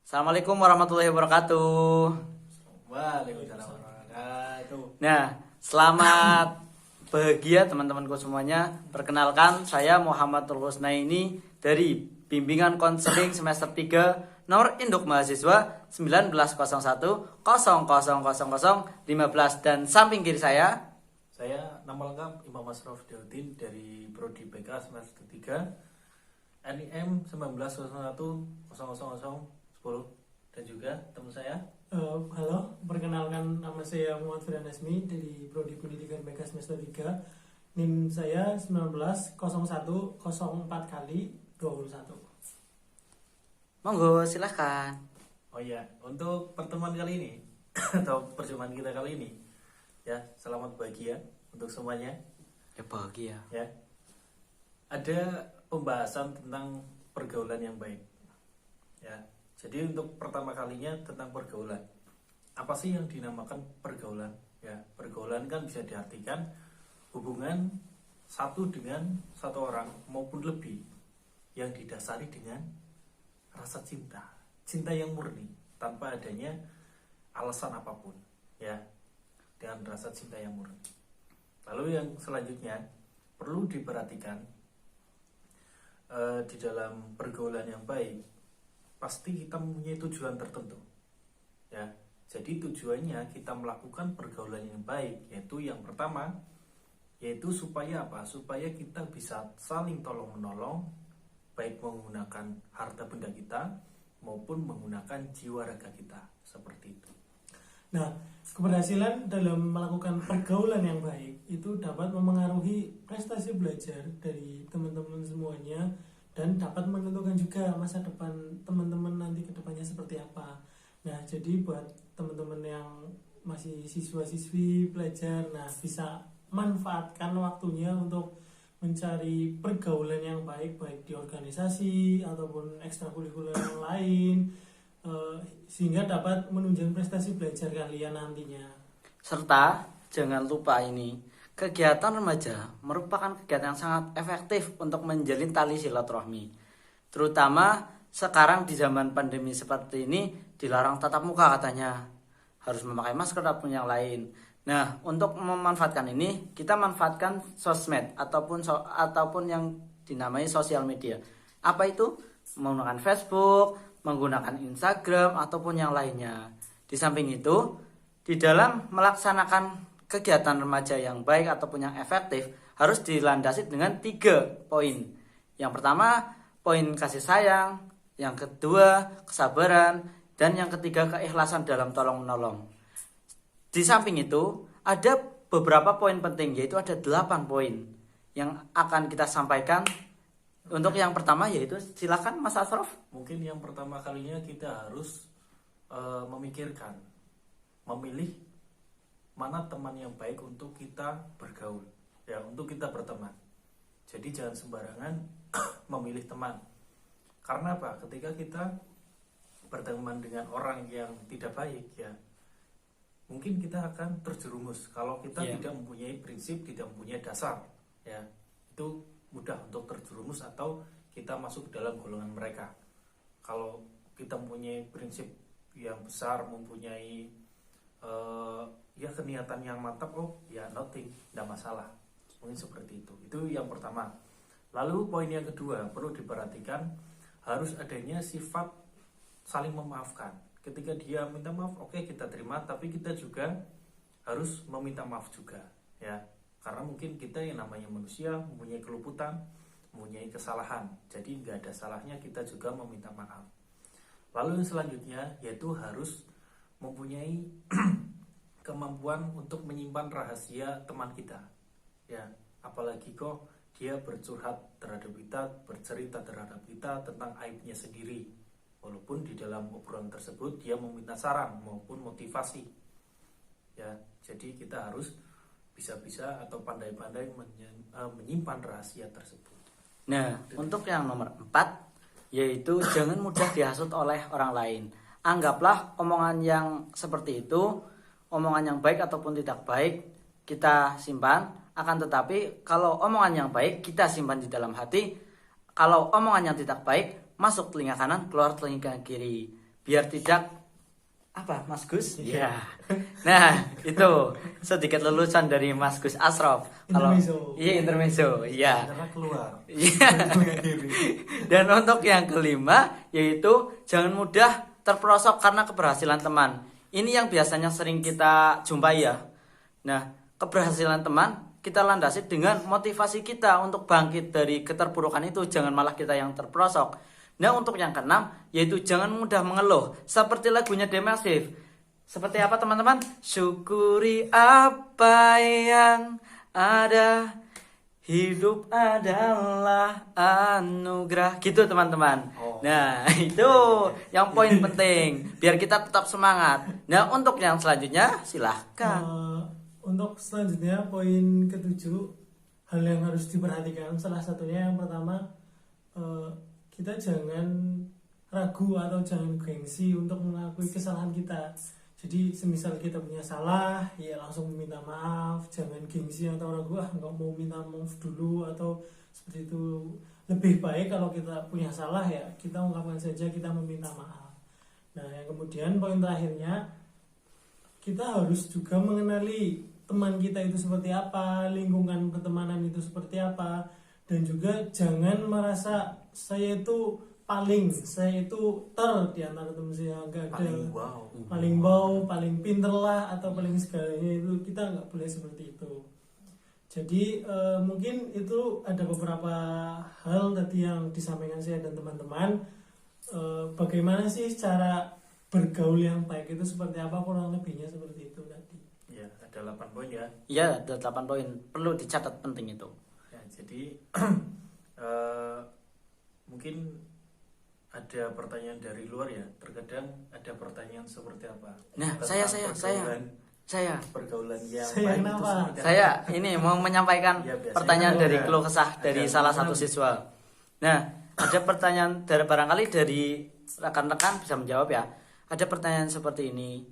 Assalamualaikum warahmatullahi wabarakatuh. Waalaikumsalam warahmatullahi wabarakatuh. Nah, selamat bahagia teman-temanku semuanya. Perkenalkan, saya Muhammad Husnaini dari Bimbingan Konseling Semester 3 nomor induk mahasiswa 1901000015 dan samping kiri saya. Saya nama lengkap Imam Asraf Daudin dari Prodi BK semester 3 NIM 1901000010 dan juga teman saya. Halo, perkenalkan nama saya Muhammad Firdan Asmi dari Prodi Pendidikan BK semester 3. NIM saya 190104 kali 21. Monggo silahkan. Oh iya, untuk pertemuan kali ini atau perjumpaan kita kali ini, ya selamat bahagia untuk semuanya. Ya bahagia. Ya, ada pembahasan tentang pergaulan yang baik. Ya, jadi untuk pertama kalinya tentang pergaulan. Apa sih yang dinamakan pergaulan? Ya, pergaulan kan bisa diartikan hubungan satu dengan satu orang maupun lebih yang didasari dengan rasa cinta yang murni tanpa adanya alasan apapun, ya, dengan rasa cinta yang murni. Lalu yang selanjutnya perlu diperhatikan di dalam pergaulan yang baik pasti kita mempunyai tujuan tertentu, ya. Jadi tujuannya kita melakukan pergaulan yang baik yaitu yang pertama yaitu supaya apa? Supaya kita bisa saling tolong menolong, baik menggunakan harta benda kita maupun menggunakan jiwa raga kita, seperti itu. Nah, keberhasilan dalam melakukan pergaulan yang baik itu dapat memengaruhi prestasi belajar dari teman-teman semuanya dan dapat menentukan juga masa depan teman-teman nanti ke depannya seperti apa. Nah, jadi buat teman-teman yang masih siswa-siswi belajar, nah bisa manfaatkan waktunya untuk mencari pergaulan yang baik di organisasi ataupun ekstrakurikuler yang lain, sehingga dapat menunjang prestasi belajar kalian nantinya. Serta jangan lupa ini, kegiatan remaja merupakan kegiatan yang sangat efektif untuk menjalin tali silaturahmi. Terutama sekarang di zaman pandemi seperti ini dilarang tatap muka katanya. Harus memakai masker ataupun yang lain. Nah, untuk memanfaatkan ini, kita manfaatkan sosmed ataupun yang dinamai sosial media. Apa itu? Menggunakan Facebook, menggunakan Instagram ataupun yang lainnya. Di samping itu, di dalam melaksanakan kegiatan remaja yang baik ataupun yang efektif harus dilandasi dengan 3 poin. Yang pertama, poin kasih sayang, yang kedua, kesabaran, dan yang ketiga, keikhlasan dalam tolong menolong. Di samping itu, ada beberapa poin penting, yaitu ada 8 poin yang akan kita sampaikan. Untuk yang pertama yaitu, silakan Mas Asraf. Mungkin yang pertama kalinya kita harus memikirkan, memilih mana teman yang baik untuk kita bergaul, ya, untuk kita berteman. Jadi jangan sembarangan memilih teman. Karena apa? Ketika kita berteman dengan orang yang tidak baik, ya, mungkin kita akan terjerumus kalau kita tidak mempunyai prinsip, tidak mempunyai dasar, ya, itu mudah untuk terjerumus atau kita masuk dalam golongan mereka. Kalau kita mempunyai prinsip yang besar, mempunyai ya keniatan yang mantap, oh ya nothing, tidak masalah, mungkin seperti itu. Itu yang pertama. Lalu poin yang kedua perlu diperhatikan, harus adanya sifat saling memaafkan. Ketika dia minta maaf, oke, kita terima, tapi kita juga harus meminta maaf juga, ya. Karena mungkin kita yang namanya manusia mempunyai keluputan, mempunyai kesalahan. Jadi nggak ada salahnya kita juga meminta maaf. Lalu yang selanjutnya yaitu harus mempunyai kemampuan untuk menyimpan rahasia teman kita, ya. Apalagi kok dia bercurhat terhadap kita, bercerita terhadap kita tentang aibnya sendiri. Walaupun di dalam obrolan tersebut dia meminta saran maupun motivasi, ya. Jadi kita harus bisa-bisa atau pandai-pandai menyimpan rahasia tersebut. Nah, untuk yang nomor 4 yaitu jangan mudah dihasut oleh orang lain. Anggaplah omongan yang seperti itu, omongan yang baik ataupun tidak baik, kita simpan. Akan tetapi kalau omongan yang baik kita simpan di dalam hati, kalau omongan yang tidak baik masuk telinga kanan, keluar telinga kiri. biar tidak apa Mas Gus? Iya. Nah, itu sedikit lulusan dari Mas Gus Asraf. Intermezzo. Iya intermezzo, iya. Karena keluar. Iya. Dan untuk yang kelima yaitu jangan mudah terperosok karena keberhasilan teman. Ini yang biasanya sering kita jumpai ya. Nah, keberhasilan teman kita landasi dengan motivasi kita untuk bangkit dari keterpurukan itu, jangan malah kita yang terperosok. Nah, untuk yang keenam yaitu jangan mudah mengeluh, seperti lagunya The Massive. Seperti apa teman-teman? Syukuri apa yang ada, hidup adalah anugerah. Gitu teman-teman. Nah, itu yang poin penting biar kita tetap semangat. Nah, untuk yang selanjutnya silahkan. Untuk selanjutnya poin ketujuh, hal yang harus diperhatikan salah satunya yang pertama, kita jangan ragu atau jangan gengsi untuk mengakui kesalahan kita. Jadi semisal kita punya salah, ya langsung minta maaf, jangan gengsi atau ragu, nggak mau minta maaf dulu atau seperti itu. Lebih baik kalau kita punya salah ya kita ungkapkan saja, kita meminta maaf. Nah, yang kemudian poin terakhirnya, kita harus juga mengenali teman kita itu seperti apa, lingkungan pertemanan itu seperti apa, dan juga jangan merasa saya itu di antara teman saya, nggak ada paling wow, paling pinter lah atau paling segalanya, itu kita nggak boleh seperti itu. Jadi mungkin itu ada beberapa hal tadi yang disampaikan saya dan teman-teman. Bagaimana sih cara bergaul yang baik itu seperti apa, kurang lebihnya seperti itu tadi. Ya, ada 8 poin ya. Iya, ada 8 poin. Perlu dicatat, penting itu. Ya, jadi mungkin ada pertanyaan dari luar ya. Terkadang ada pertanyaan seperti apa? Nah, Tentang saya pergaulan yang Saya baik itu kenapa? seperti apa? Saya ini mau menyampaikan Ya, biasanya pertanyaan dari ada. keluh kesah dari Ada. salah satu siswa. Nah, ada pertanyaan dari barangkali dari rekan-rekan bisa menjawab ya. Ada pertanyaan seperti ini.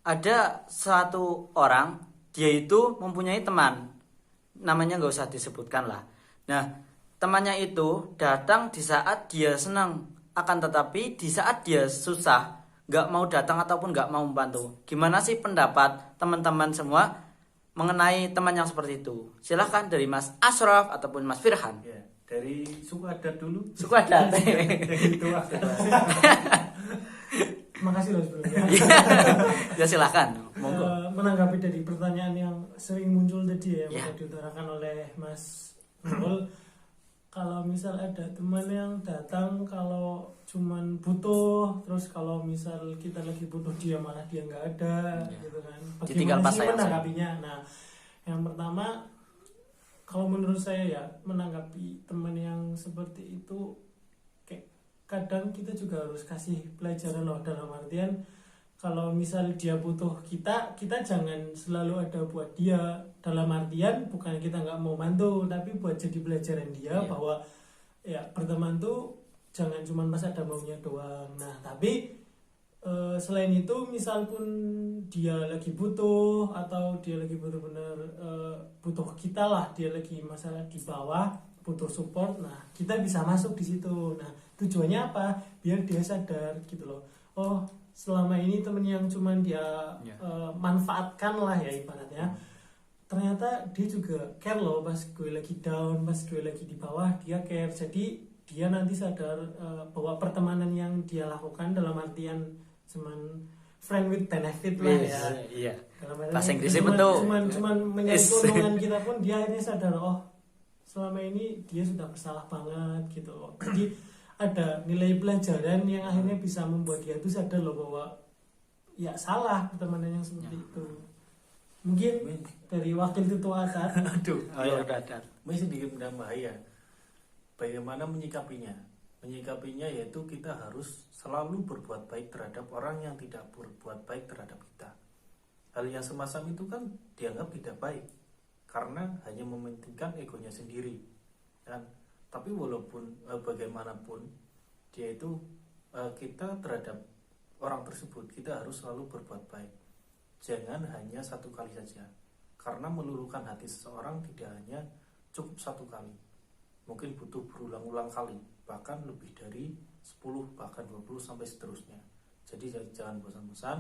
Ada satu orang, dia itu mempunyai teman, namanya nggak usah disebutkan lah. Nah, temannya itu datang di saat dia senang, akan tetapi di saat dia susah nggak mau datang ataupun nggak mau membantu. Gimana sih pendapat teman-teman semua mengenai teman yang seperti itu? Silahkan dari Mas Asraf ataupun Mas Firhan. Ya, dari suku adat dulu. Suku adat. Dari tua. Makasih loh sebelumnya. Ya silahkan, monggo. Menanggapi dari pertanyaan yang sering muncul tadi ya, Ya. yang diutarakan oleh Mas Nurul, kalau misal ada teman yang datang kalau cuman butuh, terus kalau misal kita lagi butuh dia malah dia nggak ada, Ya. gitu kan. Ditinggal Bagaimana pas sih sayang-sayang. menanggapinya? Nah, yang pertama, kalau menurut saya ya, menanggapi teman yang seperti itu, kayak kadang kita juga harus kasih pelajaran loh, dalam artian kalau misal dia butuh kita jangan selalu ada buat dia, dalam artian bukan kita nggak mau bantu, tapi buat jadi pelajaran dia bahwa ya berteman tuh jangan cuma pas ada maunya doang. Nah, tapi selain itu, misal pun dia lagi butuh atau dia lagi benar-benar butuh kita lah, dia lagi masalah di bawah, butuh support, nah kita bisa masuk di situ. Nah, tujuannya apa? Biar dia sadar gitu loh. Oh, selama ini temen yang cuman dia manfaatkan lah ya ibaratnya. Ternyata dia juga care loh pas gue lagi down, pas gue lagi di bawah, dia care. Jadi dia nanti sadar bahwa pertemanan yang dia lakukan dalam artian cuman friend with benefit lah ya. Iya. Dalam artian Bahasa Inggrisnya betul. cuman menyangkut keuntungan kita pun dia akhirnya sadar, oh selama ini dia sudah bersalah banget gitu loh. Jadi ada nilai pelajaran yang akhirnya bisa membuat dia tuh sadar loh bahwa ya salah pertemanan yang seperti itu. Mungkin dari wakil ketua adat. Aduh, Oh ya udah ada. Ini sedikit berbahaya. Bagaimana menyikapinya? Menyikapinya yaitu kita harus selalu berbuat baik terhadap orang yang tidak berbuat baik terhadap kita. Hal yang semacam itu kan dianggap tidak baik karena hanya mementingkan egonya sendiri. Dan tapi walaupun bagaimanapun dia itu kita terhadap orang tersebut kita harus selalu berbuat baik. Jangan hanya satu kali saja. Karena meluluhkan hati seseorang tidak hanya cukup satu kali. Mungkin butuh berulang-ulang kali, bahkan lebih dari 10 bahkan 20 sampai seterusnya. Jadi jangan bosan-bosan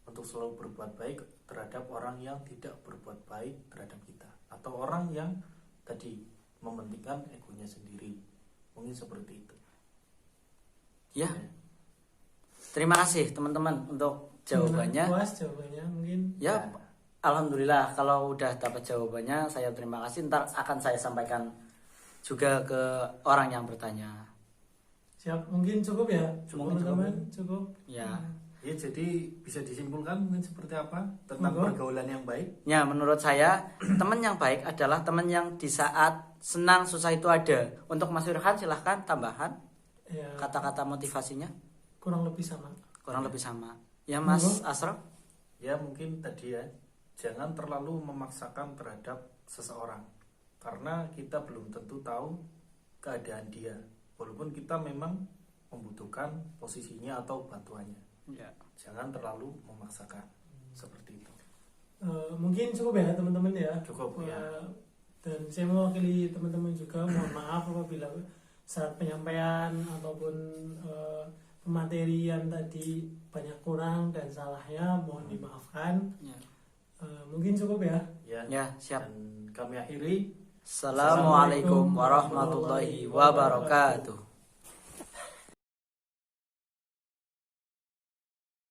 untuk selalu berbuat baik terhadap orang yang tidak berbuat baik terhadap kita, atau orang yang tadi mementingkan egonya sendiri. Mungkin seperti itu. Ya. Terima kasih teman-teman untuk jawabannya. Puas jawabannya mungkin. Ya, alhamdulillah kalau udah dapat jawabannya saya terima kasih. Ntar akan saya sampaikan juga ke orang yang bertanya. Siap, mungkin cukup ya, Cukup, teman-teman, cukup. Ya. Ya, jadi bisa disimpulkan mungkin seperti apa tentang Monggo. pergaulan yang baik. Ya, menurut saya teman yang baik adalah teman yang di saat senang susah itu ada. Untuk Mas Wirhan silahkan tambahan Ya, kata-kata motivasinya. kurang lebih sama. Kurang lebih sama. Ya, Mas Monggo. Asraf. Ya, mungkin tadi ya, jangan terlalu memaksakan terhadap seseorang, karena kita belum tentu tahu keadaan dia, walaupun kita memang membutuhkan posisinya atau bantuannya. Ya. Jangan terlalu memaksakan seperti itu. Mungkin cukup ya teman-teman ya. Cukup, ya. Dan saya mewakili teman-teman juga, mohon maaf apabila saat penyampaian ataupun pematerian tadi banyak kurang dan salahnya, mohon dimaafkan. Ya. Mungkin cukup ya. Ya, siap. Dan kami akhiri. Assalamualaikum warahmatullahi wabarakatuh.